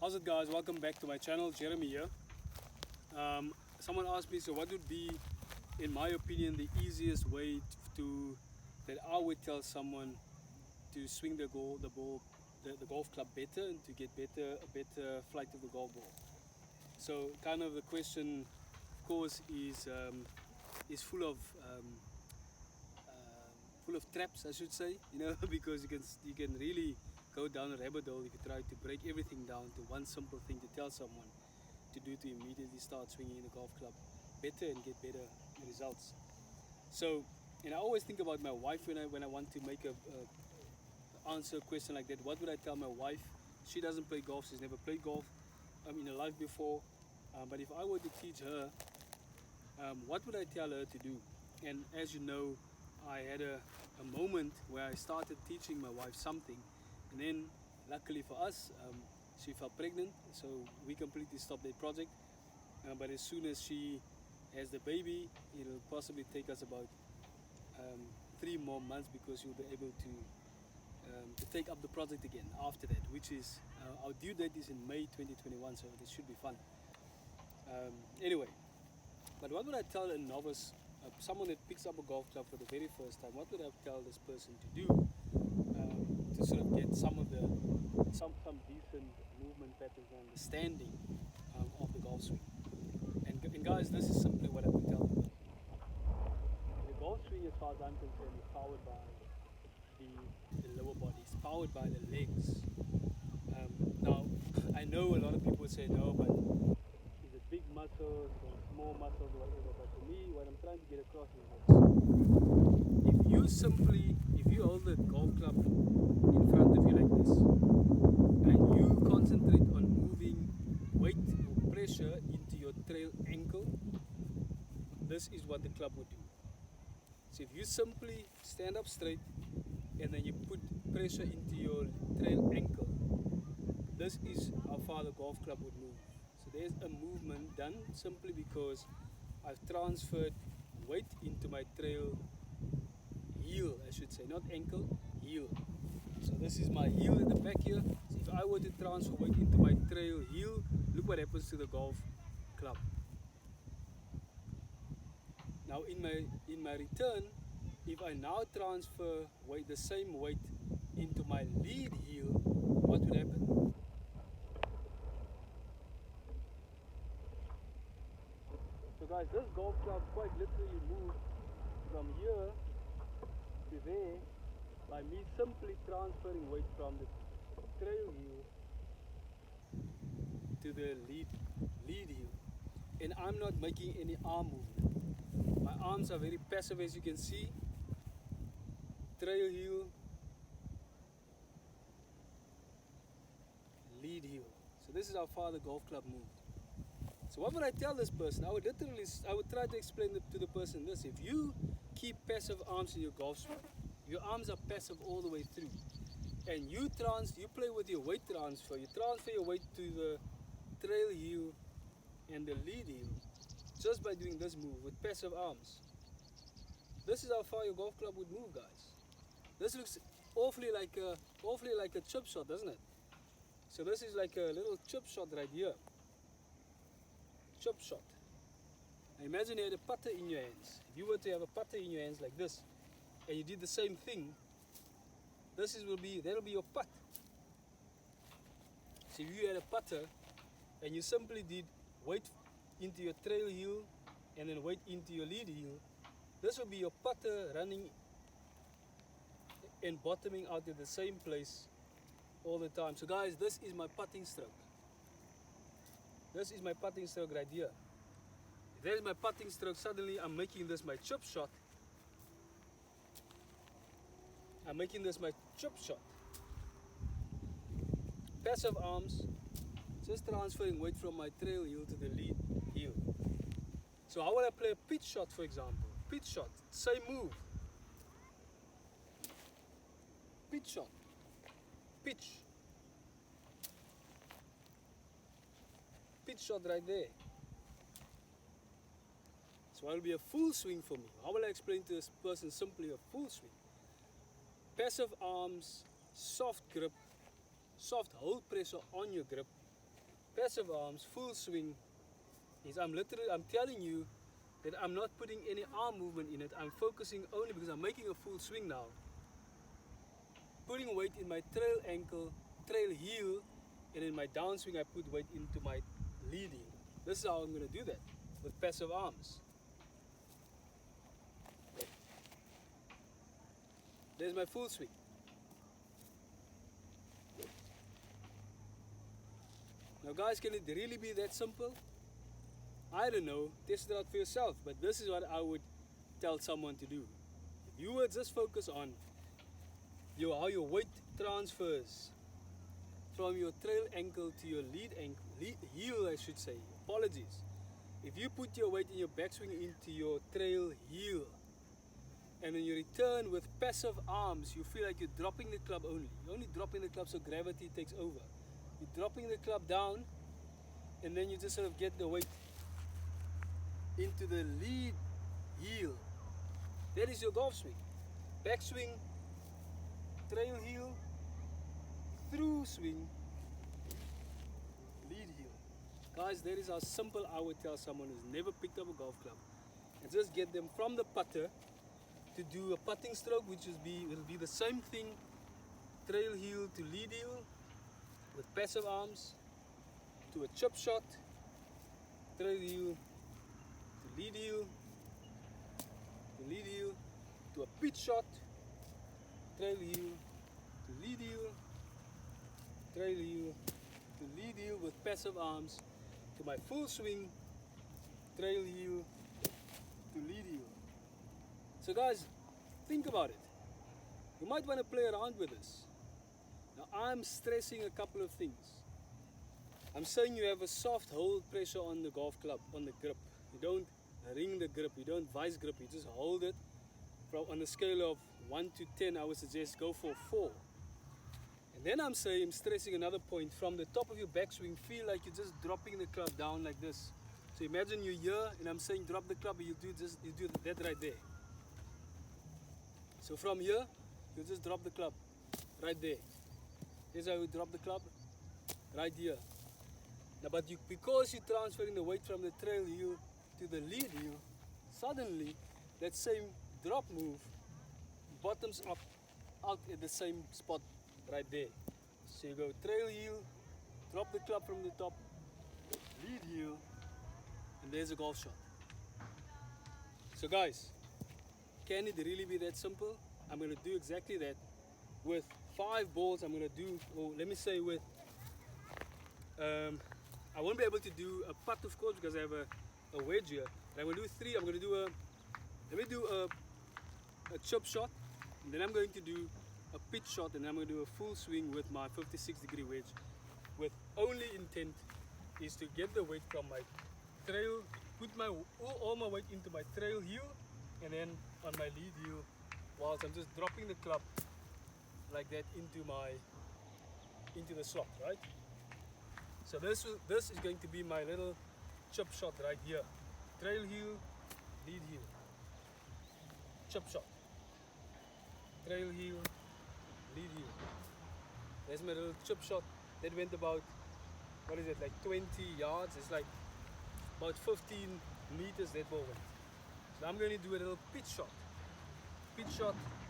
How's it, guys? Welcome back to my channel. Jeremy here. Someone asked me, so what would be, in my opinion, the easiest way that I would tell someone to swing the golf club better and to get a better flight of the golf ball. So kind of the question, of course, is full of traps, I should say, because you can really go down a rabbit hole if you try to break everything down to one simple thing to tell someone to do to immediately start swinging in the golf club better and get better results. So, and I always think about my wife when I want to make answer a question like that. What would I tell my wife? She doesn't play golf. She's never played golf in her life before. But if I were to teach her, what would I tell her to do? And as you know, I had a moment where I started teaching my wife something, and then luckily for us, she fell pregnant, so we completely stopped that project. But as soon as she has the baby, it'll possibly take us about 3 more months because she'll be able to take up the project again after that, which is our due date is in May 2021, so this should be fun. Anyway, but what would I tell a novice, someone that picks up a golf club for the very first time? What would I tell this person to do to sort of get some decent movement patterns and understanding of the golf swing? And guys, this is simply what I would tell them. The golf swing, as far as I'm concerned, is powered by the lower body. It's powered by the legs. Now, I know a lot of people say no, but is it big muscles or small muscles or whatever? But for me, what I'm trying to get across is this: if you hold the golf club in front of you like this, and you concentrate on moving weight or pressure into your trail ankle, this is what the club would do. So if you simply stand up straight and then you put pressure into your trail ankle, this is how far the golf club would move. So there's a movement done simply because I've transferred weight into my trail heel, I should say, not ankle, heel. So this is my heel at the back here. So if I were to transfer weight into my trail heel, look what happens to the golf club. Now in my return, if I now transfer the same weight into my lead heel, what would happen? So guys, this golf club quite literally moved from here to there by me simply transferring weight from the trail heel to the lead heel. And I'm not making any arm movement. My arms are very passive, as you can see. Trail heel, lead heel. So this is how far the golf club moved. So what would I tell this person? I would try to explain to the person this: if you keep passive arms in your golf swing, your arms are passive all the way through, and you play with your weight transfer. You transfer your weight to the trail heel and the lead heel just by doing this move with passive arms. This is how far your golf club would move, guys. This looks awfully like a chip shot, doesn't it? So this is like a little chip shot right here. Chip shot. Now imagine you had a putter in your hands. If you were to have a putter in your hands like this, and you did the same thing, that'll be your putt. So if you had a putter and you simply did weight into your trail heel and then weight into your lead heel, this will be your putter running and bottoming out at the same place all the time. So guys, this is my putting stroke. This is my putting stroke right here. If that is my putting stroke, suddenly I'm making this my chip shot. I'm making this my chip shot. Passive arms, just transferring weight from my trail heel to the lead heel. So how would I play a pitch shot, for example? Pitch shot, same move. Pitch shot, pitch. Pitch shot right there. So it will be a full swing for me. How will I explain to this person simply a full swing? Passive arms, soft grip, soft hold pressure on your grip, Passive arms, full swing, is I'm telling you that I'm not putting any arm movement in it. I'm focusing only because I'm making a full swing now. Putting weight in my trail ankle, trail heel, and in my downswing I put weight into my lead heel. This is how I'm going to do that with passive arms. There's my full swing. Now guys, can it really be that simple? I don't know, test it out for yourself, but this is what I would tell someone to do. If you would just focus on how your weight transfers from your trail ankle to your lead heel, I should say. Apologies. If you put your weight in your backswing into your trail heel, and when you return with passive arms, you feel like you're dropping the club only. You're only dropping the club so gravity takes over. You're dropping the club down, and then you just sort of get the weight into the lead heel. That is your golf swing. Backswing, trail heel, through swing, lead heel. Guys, that is how simple I would tell someone who's never picked up a golf club. And just get them from the putter to do a putting stroke, which will be the same thing, trail heel to lead heel, with passive arms, to a chip shot, trail heel to lead heel, to a pitch shot, trail heel to lead heel, trail heel to lead heel with passive arms, to my full swing, trail heel to lead heel. So guys, think about it. You might want to play around with this. Now I'm stressing a couple of things. I'm saying you have a soft hold pressure on the golf club, on the grip. You don't ring the grip, you don't vice grip, you just hold it. On a scale of 1 to 10, I would suggest go for 4. And then I'm stressing another point. From the top of your backswing, feel like you're just dropping the club down like this. So imagine you're here, and I'm saying drop the club, and you do that right there. So from here, you just drop the club right there. Here's how you drop the club, right here. Now, but because you're transferring the weight from the trail heel to the lead heel, suddenly that same drop move bottoms up out at the same spot right there. So you go trail heel, drop the club from the top, lead heel, and there's a golf shot. So guys, can it really be that simple? I'm going to do exactly that with 5 balls. I'm going to do, or let me say with, I won't be able to do a putt, of course, because I have a wedge here. But I'm going to do 3. I'm going to do a chip shot, and then I'm going to do a pitch shot, and then I'm going to do a full swing with my 56-degree wedge, with only intent is to get the weight from my trail, put all my weight into my trail heel, and then on my lead heel, whilst I'm just dropping the club like that into the slot, right? So this is going to be my little chip shot right here. Trail heel, lead heel, chip shot, trail heel, lead heel. There's my little chip shot. That went about, what is it, like 20 yards. It's like about 15 meters that ball went. So I'm going to do a little pitch shot,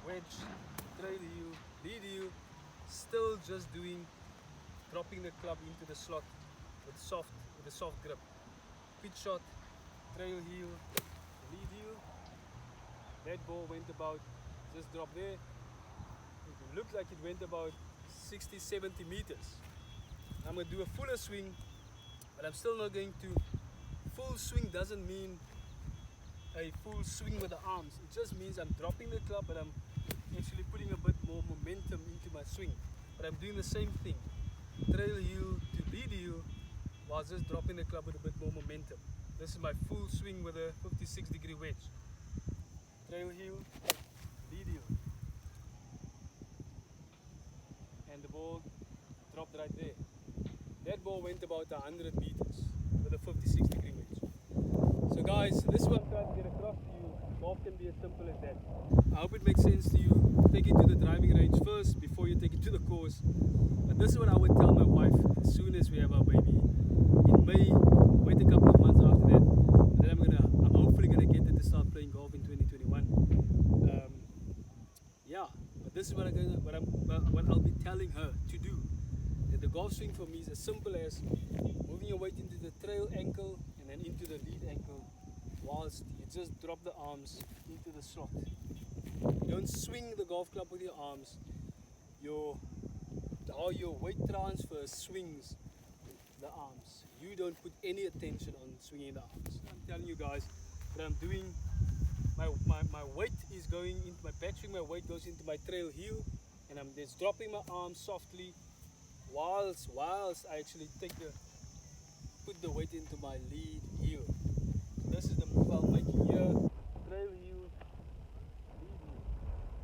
wedge, trail heel, lead heel, still just dropping the club into the slot with a soft grip. Pitch shot, trail heel, lead heel. That ball went about, just drop there. It looked like it went about 60, 70 meters. I'm going to do a fuller swing, but I'm still not going to. Full swing doesn't mean a full swing with the arms. It just means I'm dropping the club, but I'm actually putting a bit more momentum into my swing. But I'm doing the same thing. Trail heel to lead heel, while just dropping the club with a bit more momentum. This is my full swing with a 56-degree wedge. Trail heel, lead heel. And the ball dropped right there. That ball went about 100 meters with a 56-degree wedge. So guys, this is what I'm trying to get across to you. Golf can be as simple as that. I hope it makes sense to you. Take it to the driving range first before you take it to the course. But this is what I would tell my wife as soon as we have our baby. may wait a couple of months after that, and then I'm hopefully gonna get her to start playing golf in 2021. Yeah, but this is what I'll be telling her to do. That the golf swing for me is as simple as moving your weight into the trail ankle and then into the lead ankle, whilst you just drop the arms into the slot. You don't swing the golf club with your arms. How your weight transfer swings the arms. You don't put any attention on swinging the arms. I'm telling you guys that I'm doing. My weight is going into my backswing. My weight goes into my trail heel, and I'm just dropping my arms softly, whilst I actually put the weight into my lead heel. This is the move I'm making here. Trail heel, lead heel.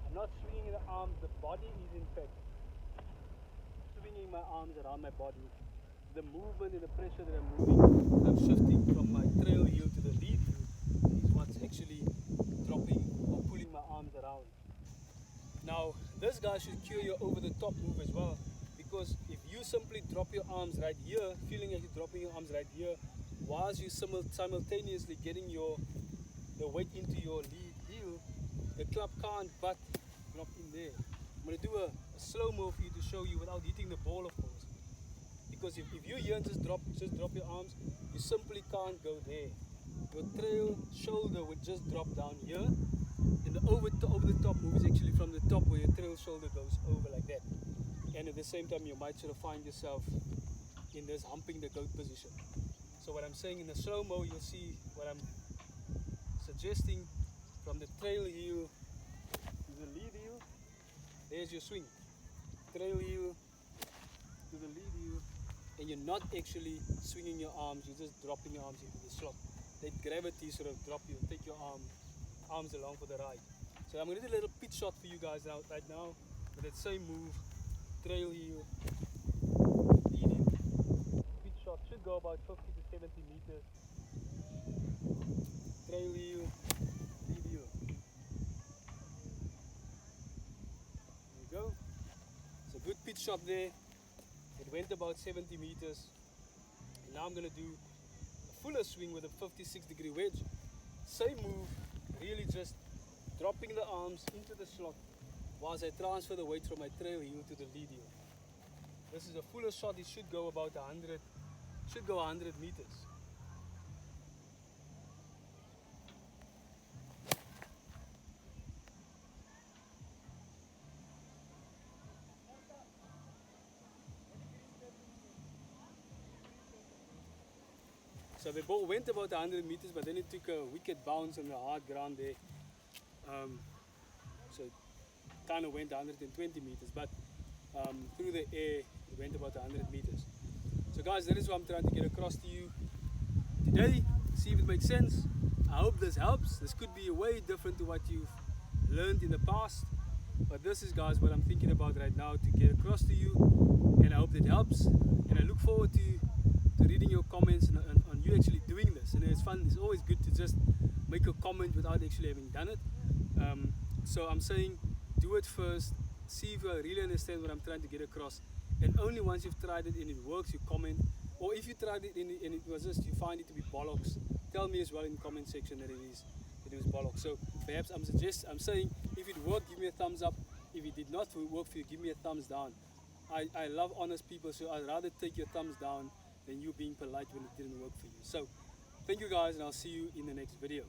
I'm not swinging the arms. The body is in fact swinging my arms around my body. The movement and the pressure that I'm moving, I'm shifting from my trail heel to the lead heel, is what's actually dropping or pulling my arms around. Now, this guy should cue your over the top move as well, because if you simply drop your arms right here, feeling like you're dropping your arms right here, whilst you simultaneously getting the weight into your lead heel, the club can't but drop in there. I'm going to do a slow-mo for you to show you without hitting the ball, of course. Because if you here and just drop your arms, you simply can't go there. Your trail shoulder would just drop down here, and the over the top move is actually from the top where your trail shoulder goes over like that. And at the same time, you might sort of find yourself in this humping the goat position. So what I'm saying in the slow-mo, you'll see what I'm suggesting from the trail heel to the lead heel. There's your swing. Trail heel to the lead heel. And you're not actually swinging your arms, you're just dropping your arms into the slot. Let gravity sort of drop you, take your arms along for the ride. So I'm going to do a little pitch shot for you guys right now with that same move. Trail heel, lead heel. Pitch shot should go about 50 to 70 meters. Trail heel, lead heel. There you go. It's a good pitch shot there. It went about 70 meters. And now I'm going to do a fuller swing with a 56-degree wedge. Same move, really just dropping the arms into the slot whilst I transfer the weight from my trail heel to the lead heel. This is a fuller shot. It should go about 100 meters. So the ball went about 100 meters, but then it took a wicked bounce on the hard ground there. So it kind of went 120 meters, but through the air, it went about 100 meters. So guys, that is what I'm trying to get across to you today. See if it makes sense. I hope this helps. This could be way different to what you've learned in the past, but this is, guys, what I'm thinking about right now to get across to you, and I hope that helps. And I look forward to reading your comments on you actually doing this. And it's fun. It's always good to just make a comment without actually having done it. So I'm saying, do it first. See if I really understand what I'm trying to get across. And only once you've tried it and it works, you comment. Or if you tried it and it was just, you find it to be bollocks, tell me as well in the comment section that it was bollocks. So perhaps I'm saying, if it worked, give me a thumbs up. If it did not work for you, give me a thumbs down. I love honest people, so I'd rather take your thumbs down than you being polite when it didn't work for you. So thank you guys, and I'll see you in the next video.